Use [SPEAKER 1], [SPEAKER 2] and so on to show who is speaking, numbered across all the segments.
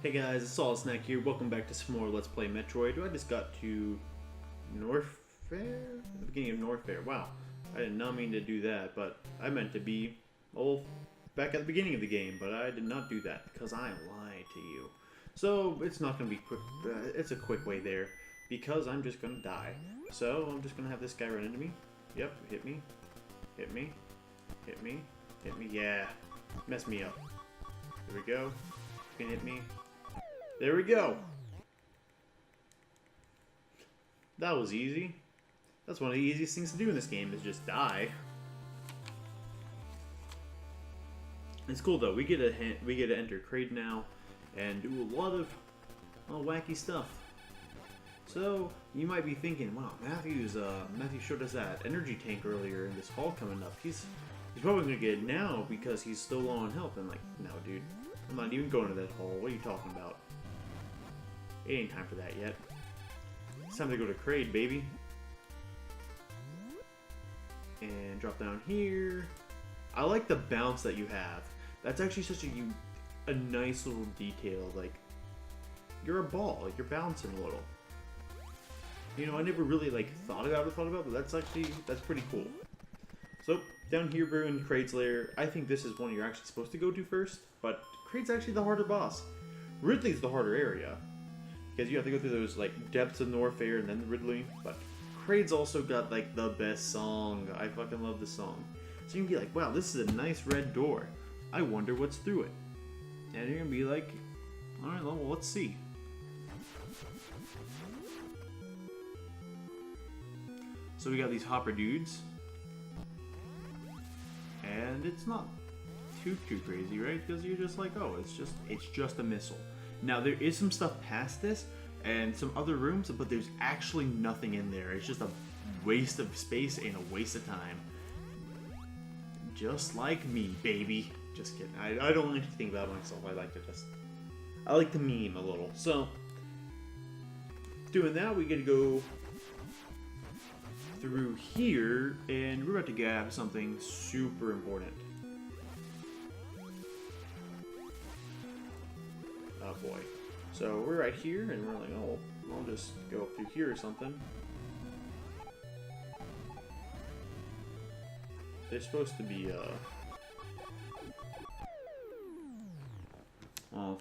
[SPEAKER 1] Hey guys, it's Solid Snack here. Welcome back to some more Let's Play Metroid. I just got to Norfair? The beginning of Norfair. Wow, I did not mean to do that, but I meant to be back at the beginning of the game, but I did not do that because I lied to you. So it's not going to be quick. It's a quick way there because I'm just going to die. So I'm just going to have this guy run into me. Yep, hit me, hit me, hit me, hit me. Yeah, mess me up. There we go. You can hit me. There we go. That was easy. That's one of the easiest things to do in this game, is just die. It's cool though. We get to enter Kraid now and do a lot of wacky stuff. So you might be thinking, wow, Matthew showed us that energy tank earlier in this hall coming up. He's probably gonna get it now because he's still low on health. And like, no, dude, I'm not even going to that hall. What are you talking about? It ain't time for that yet. It's time to go to Kraid, baby. And drop down here. I like the bounce that you have. That's actually such a nice little detail. Like, you're a ball. Like, you're bouncing a little. You know, I never really thought about it, but that's pretty cool. So down here, we're in Kraid's lair. I think this is one you're actually supposed to go to first, but Kraid's actually the harder boss. Ridley's the harder area, because you have to go through those depths of Norfair and then Ridley. But Kraid's also got the best song. I fucking love the song. So you can be like, wow, this is a nice red door. I wonder what's through it. And you're gonna be like, all right, well, let's see. So we got these hopper dudes, and it's not too crazy, right? Because you're just like, oh, it's just a missile. Now there is some stuff past this and some other rooms, but there's actually nothing in there. It's just a waste of space and a waste of time. Just like me, baby. Just kidding. I don't like to think about myself. I like to meme a little. So doing that, we get to go through here, and we're about to grab something super important. Oh boy. So we're right here, and we're like, oh, I'll just go up through here or something. There's supposed to be well,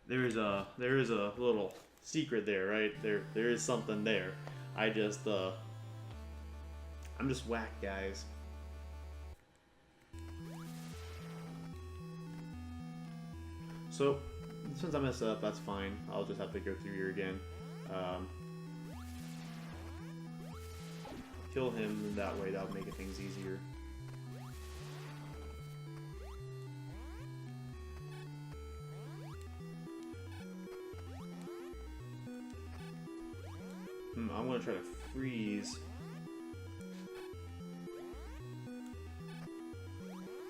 [SPEAKER 1] there is a little secret there, right? There is something there. I'm just whack, guys. So, since I messed up, that's fine. I'll just have to go through here again. Kill him that way, that'll make things easier. I'm gonna try to freeze.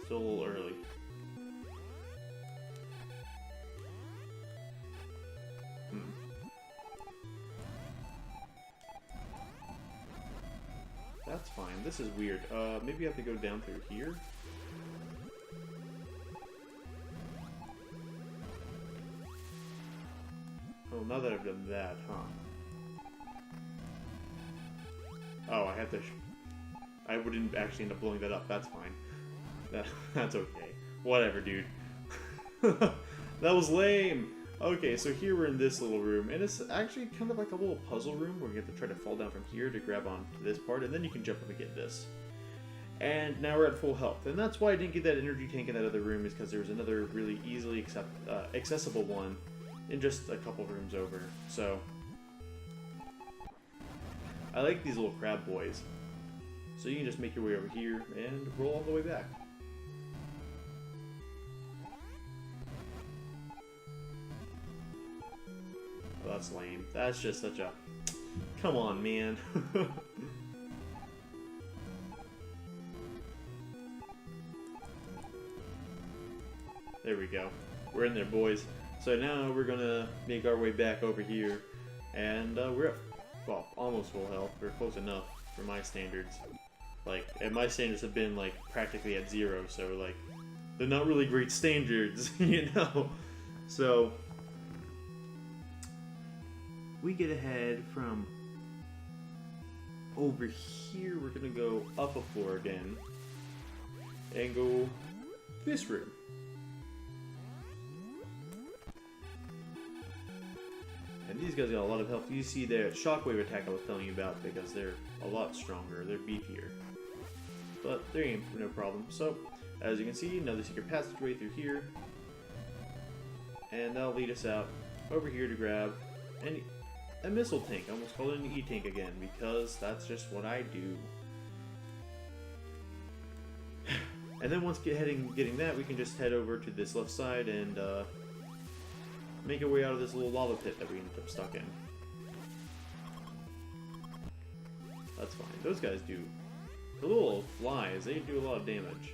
[SPEAKER 1] Still a little early. That's fine. This is weird. Maybe I have to go down through here? Oh, now that I've done that, huh? Oh, I have to... I wouldn't actually end up blowing that up. That's fine. That's okay. Whatever, dude. That was lame! Okay, so here we're in this little room, and it's actually kind of like a little puzzle room where you have to try to fall down from here to grab onto this part, and then you can jump up and get this. And now we're at full health, and that's why I didn't get that energy tank in that other room, is because there was another really easily accessible one in just a couple rooms over. So I like these little crab boys. So you can just make your way over here and roll all the way back. Oh, that's lame. That's just such a... Come on, man. There we go. We're in there, boys. So now we're gonna make our way back over here. And we're at, well, almost full health. We're close enough for my standards. And my standards have been, practically at 0, so, they're not really great standards, you know? So we get ahead from over here. We're gonna go up a floor again and go this room. And these guys got a lot of health. You see their shockwave attack I was telling you about because they're a lot stronger. They're beefier. But they ain't no problem. So, as you can see, another secret passageway through here. And that'll lead us out over here to grab a missile tank. I almost called it an E-tank again because that's just what I do. And then once getting that, we can just head over to this left side and make our way out of this little lava pit that we ended up stuck in. That's fine. Those guys do. The little flies, they do a lot of damage.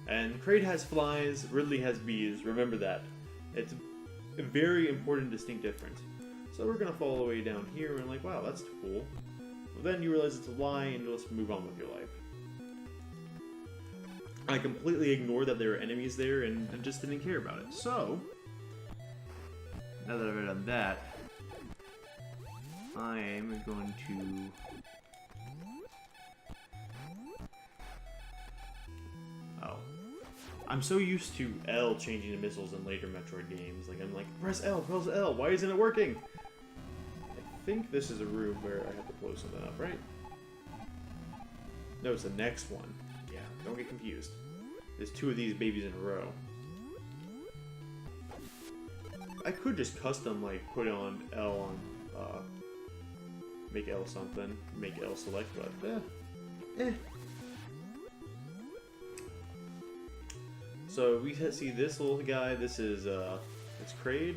[SPEAKER 1] And Kraid has flies, Ridley has bees. Remember that. It's a very important, distinct difference. So we're gonna follow the way down here and like, wow, that's cool. Well, then you realize it's a lie and you'll just move on with your life. I completely ignored that there were enemies there and just didn't care about it. So, now that I've done that, I am going to... Oh. I'm so used to L changing the missiles in later Metroid games. Like, I'm like, press L, why isn't it working? I think this is a room where I have to blow something up, right? No, it's the next one. Yeah, don't get confused. There's two of these babies in a row. I could just custom, like, put on L on, make L something, make L select, but, So we see this little guy, this is, it's Kraid.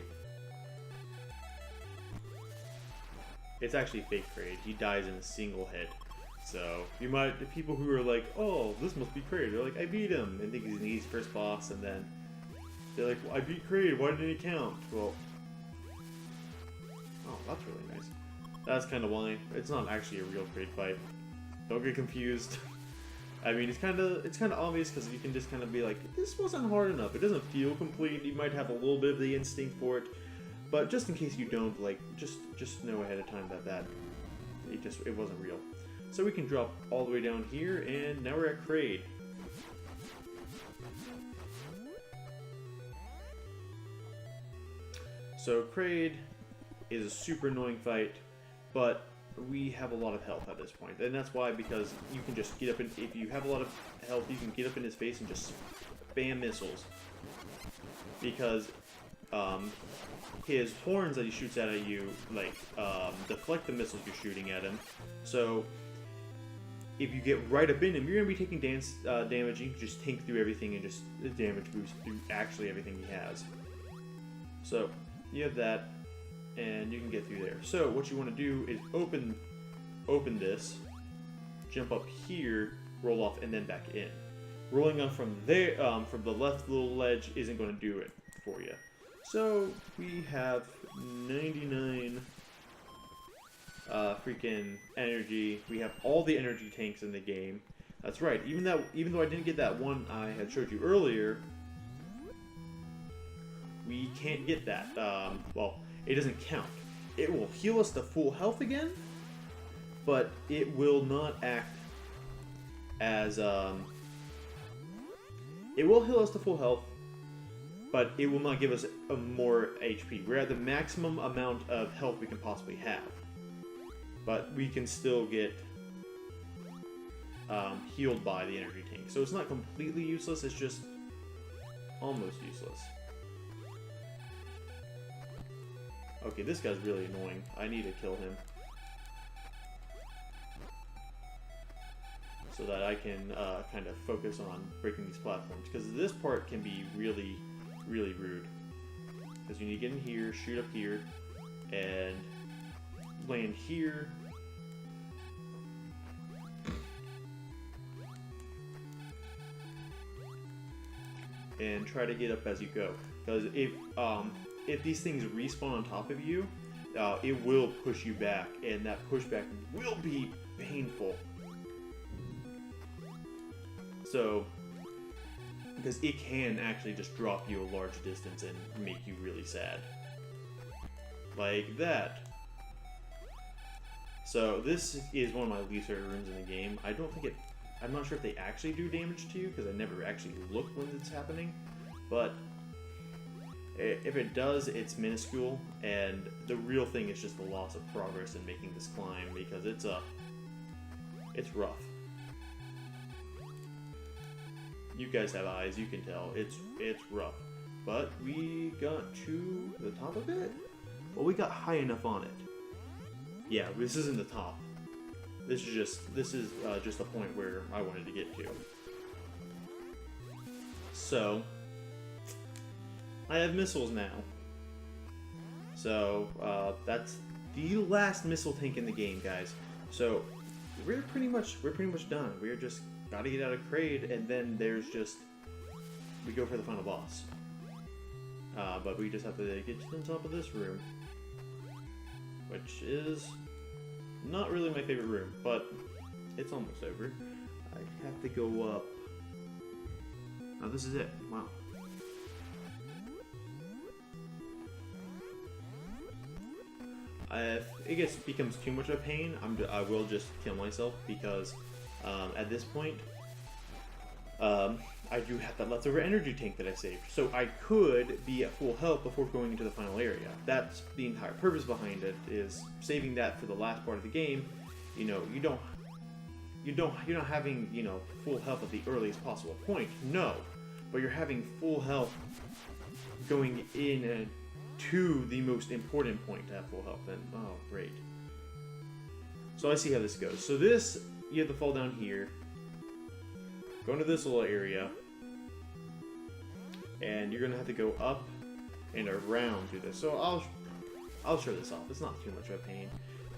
[SPEAKER 1] It's actually fake Kraid, he dies in a single hit. So, you might, the people who are like, oh, this must be Kraid, they're like, I beat him, and think he's an easy first boss, and then they're like, well, I beat Kraid, why didn't he count? Well, oh, that's really nice. That's kind of why. It's not actually a real Kraid fight. Don't get confused. I mean, it's kind of obvious because you can just kind of be like, this wasn't hard enough. It doesn't feel complete. You might have a little bit of the instinct for it, but just in case you don't, like, just know ahead of time that it wasn't real. So we can drop all the way down here, and now we're at Kraid. So Kraid is a super annoying fight, but we have a lot of health at this point, and that's why, because you can just get up and if you have a lot of health, you can get up in his face and just spam missiles. Because his horns that he shoots at you, like, deflect the missiles you're shooting at him. So if you get right up in him, you're gonna be taking damage. You can just tank through everything and just damage boost through actually everything he has. So you have that, and you can get through there. So what you want to do is open this, jump up here, roll off, and then back in. Rolling on from there, from the left little ledge, isn't going to do it for you. So we have 99 freaking energy. We have all the energy tanks in the game. That's right. Even though I didn't get that one I had showed you earlier, we can't get that. Well, it doesn't count. It will heal us to full health again, but it will not act as, it will heal us to full health, but it will not give us a more HP. We're at the maximum amount of health we can possibly have, but we can still get healed by the energy tank. So it's not completely useless, it's just almost useless. Okay, this guy's really annoying. I need to kill him so that I can kind of focus on breaking these platforms, because this part can be really, really rude. Because you need to get in here, shoot up here, and land here. And try to get up as you go. Because if these things respawn on top of you, it will push you back, and that pushback will be painful. So, because it can actually just drop you a large distance and make you really sad. Like that. So this is one of my least favorite rooms in the game. I'm not sure if they actually do damage to you, because I never actually look when it's happening, but if it does, it's minuscule, and the real thing is just the loss of progress in making this climb, because it's rough. You guys have eyes, you can tell. It's rough. But we got to the top of it? Well, we got high enough on it. Yeah, this isn't the top. This is just the point where I wanted to get to. So I have missiles now. So that's the last missile tank in the game, guys. So we're pretty much done. We're just gotta get out of Kraid, and then there's just we go for the final boss. But we just have to get to the top of this room, which is not really my favorite room, but it's almost over. I have to go up. Oh, this is it. Wow. If it becomes too much of a pain, I will just kill myself, because at this point, I do have that leftover energy tank that I saved. So I could be at full health before going into the final area. That's the entire purpose behind it, is saving that for the last part of the game. You know, you're not having, you know, full health at the earliest possible point. No, but you're having full health going in to the most important point to have full health. And oh, great. So I see how this goes. So this, you have to fall down here, go into this little area, and you're gonna have to go up and around through this. So I'll show this off. It's not too much of a pain,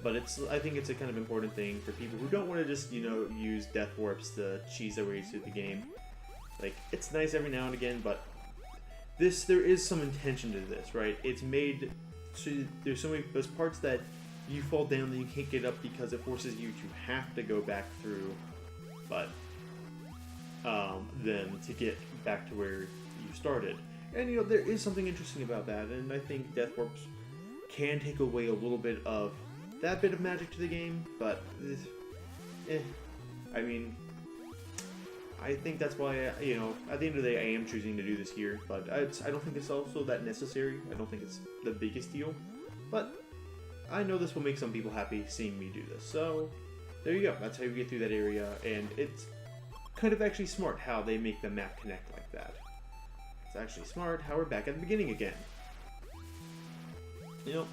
[SPEAKER 1] but I think it's a kind of important thing for people who don't want to just, you know, use death warps to cheese their way through the game. Like, it's nice every now and again, but there is some intention to this, right? It's made so there's those parts that you fall down and you can't get up because it forces you to have to go back through, but then to get back to where you started. And you know, there is something interesting about that, and I think death warps can take away a little bit of that bit of magic to the game, but I mean, I think that's why, you know, at the end of the day, I am choosing to do this here, but I don't think it's also that necessary. I don't think it's the biggest deal, but I know this will make some people happy seeing me do this. So there you go. That's how you get through that area, and it's kind of actually smart how they make the map connect like that. It's actually smart how we're back at the beginning again. You know,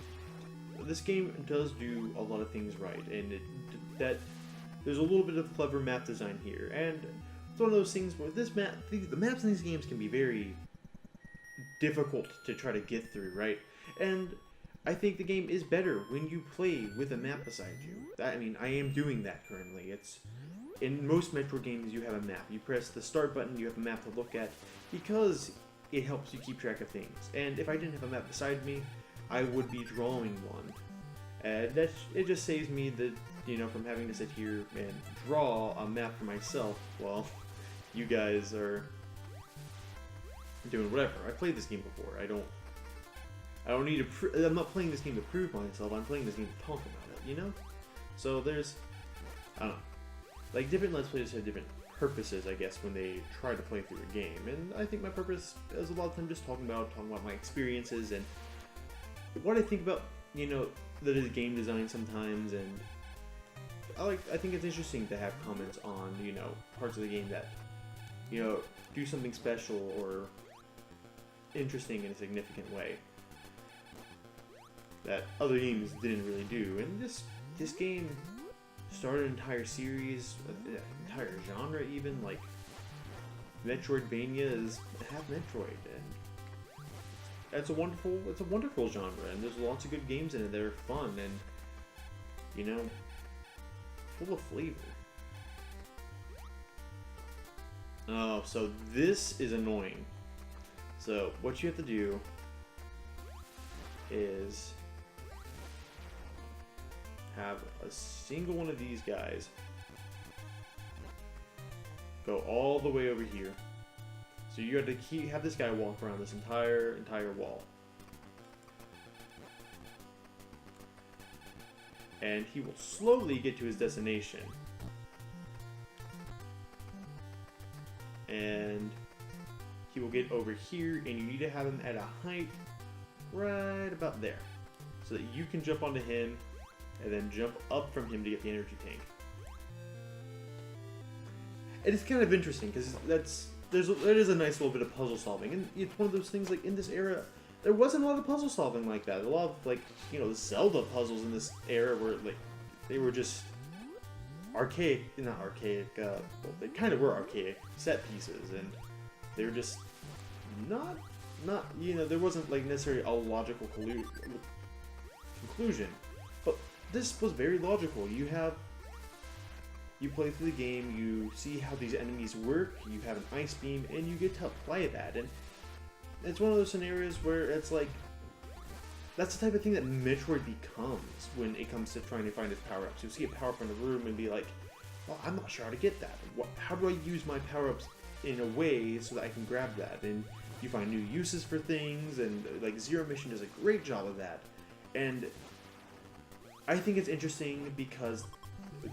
[SPEAKER 1] this game does do a lot of things right, and there's a little bit of clever map design here, and it's one of those things where the maps in these games can be very difficult to try to get through, right? And I think the game is better when you play with a map beside you. I mean, I am doing that currently. In most Metroid games, you have a map. You press the start button, you have a map to look at, because it helps you keep track of things. And if I didn't have a map beside me, I would be drawing one. And it just saves me from having to sit here and draw a map for myself while you guys are doing whatever. I played this game before. I don't need to. I'm not playing this game to prove myself. I'm playing this game to talk about it. You know. So there's, I don't know. Like, different Let's Players have different purposes, I guess, when they try to play through a game. And I think my purpose is a lot of time just talking about my experiences and what I think about, you know, the game design sometimes. And I think it's interesting to have comments on, you know, parts of the game that, you know, do something special or interesting in a significant way that other games didn't really do. And this game started an entire series, an entire genre even. Like, Metroidvania is half Metroid, and it's a wonderful genre, and there's lots of good games in it that are fun and, you know, full of flavor. Oh, so this is annoying. So what you have to do is have a single one of these guys go all the way over here. So you have to have this guy walk around this entire wall. And he will slowly get to his destination. And he will get over here, and you need to have him at a height right about there, so that you can jump onto him and then jump up from him to get the energy tank. And it's kind of interesting because there is a nice little bit of puzzle solving, and it's one of those things like in this era there wasn't a lot of puzzle solving like that. A lot of like the Zelda puzzles in this era were like they were just archaic, not archaic. Well, they kind of were archaic set pieces, and they were just not there wasn't like necessarily a logical conclusion. But this was very logical. You play through the game, you see how these enemies work, you have an ice beam, and you get to apply that. And it's one of those scenarios where it's like, that's the type of thing that Metroid becomes when it comes to trying to find its power-ups. You'll see a power-up in a room and be like, well, I'm not sure how to get that. How do I use my power-ups in a way so that I can grab that? And you find new uses for things, and like Zero Mission does a great job of that. And I think it's interesting because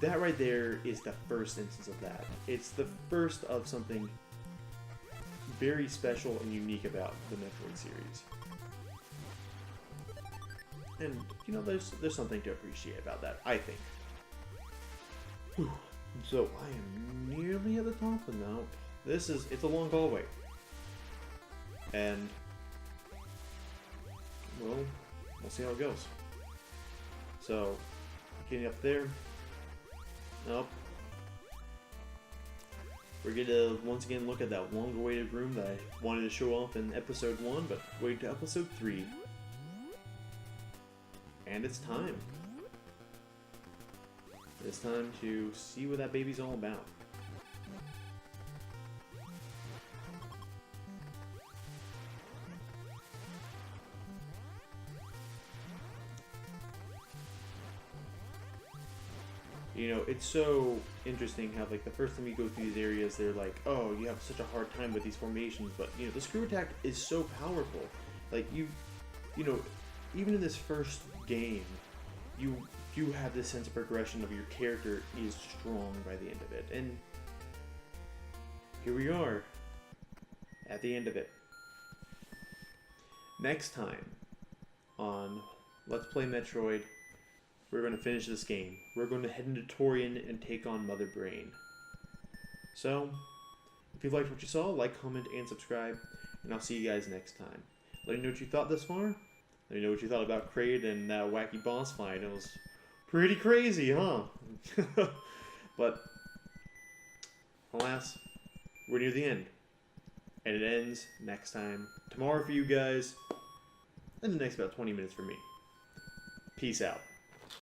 [SPEAKER 1] that right there is the first instance of that. It's the first of something very special and unique about the Metroid series. And there's something to appreciate about that, I think. Whew. So I am nearly at the top, and now it's a long hallway. And well, we'll see how it goes. So getting up there. Nope. We're gonna once again look at that long-awaited room that I wanted to show off in episode 1, but wait to episode 3. And it's time. It's time to see what that baby's all about. It's so interesting how, like, the first time you go through these areas, they're like, oh, you have such a hard time with these formations, but, the screw attack is so powerful. Like, even in this first game, you have this sense of progression of your character is strong by the end of it. And here we are, at the end of it. Next time on Let's Play Metroid, we're going to finish this game. We're going to head into Torian and take on Mother Brain. So, if you liked what you saw, like, comment, and subscribe, and I'll see you guys next time. Let me know what you thought this far. Let me know what you thought about Kraid and that wacky boss fight. It was pretty crazy, huh? But, alas, we're near the end. And it ends next time. Tomorrow for you guys, and the next about 20 minutes for me. Peace out.